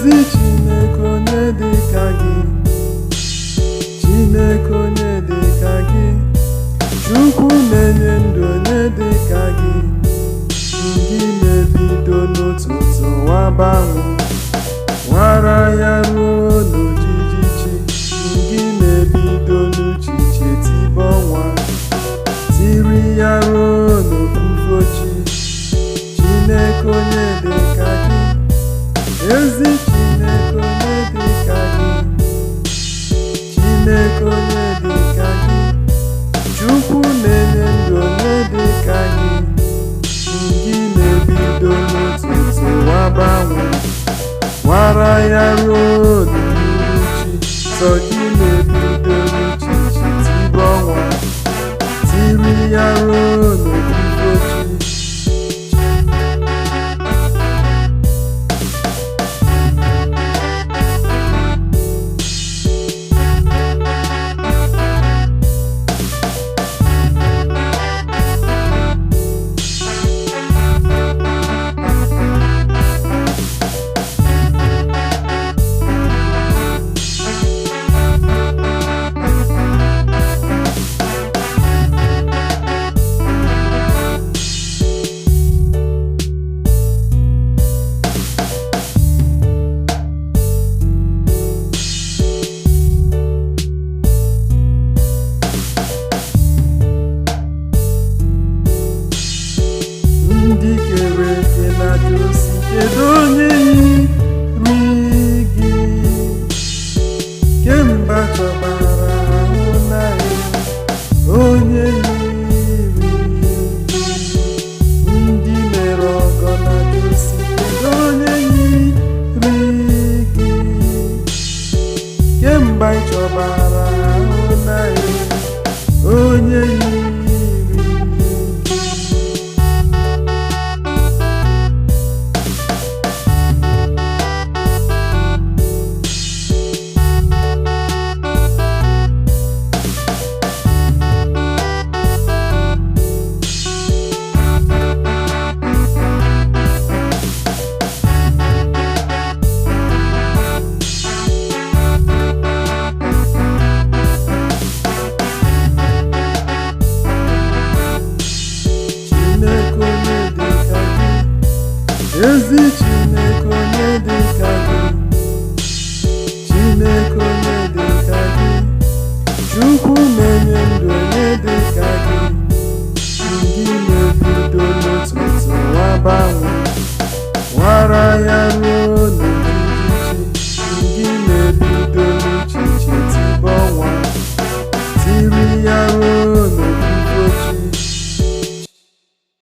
Ezi Chineke onye dị ka gị, Chineke onye dị ka gị, Chukwu na-enye ndụ onye dị ka gị, ndị na-ebido n'ụtụtụ waba anwu, wara ya ruo n'ujijichi, ndị na-ebido n'uchiche tibe onwa, tiri ya ruo n'ofufochi. Chineke onye dị ka gị, Ezi Chineke onye dị ka gị, Chineke onye dị ka gị, Chukwu na-enye ndụ onye dị ka gị, ndị na-ebido n'ụtụtụ waba anwu, wara ya ruo n'uhuruchi, sọ gị na-ebido n'uchichi tibe onwa, tiri ya ruo n'ofufochi. Ndi Kereke na-ajụ sị, kedu onye yiri gị? Kemgbe chọbara hunani, onye yiri gị. Ndị mere ọgọ na-ajụ sị, kedu onye yiri gị? Kemgbe chọbara hunani, onye yiri. Ezi Chineke onye dị ka gị, Chineke onye dị ka gị, Chukwu na-enye ndụ onye dị ka gị, ndị na-ebido n'ụtụtụ waba anwu,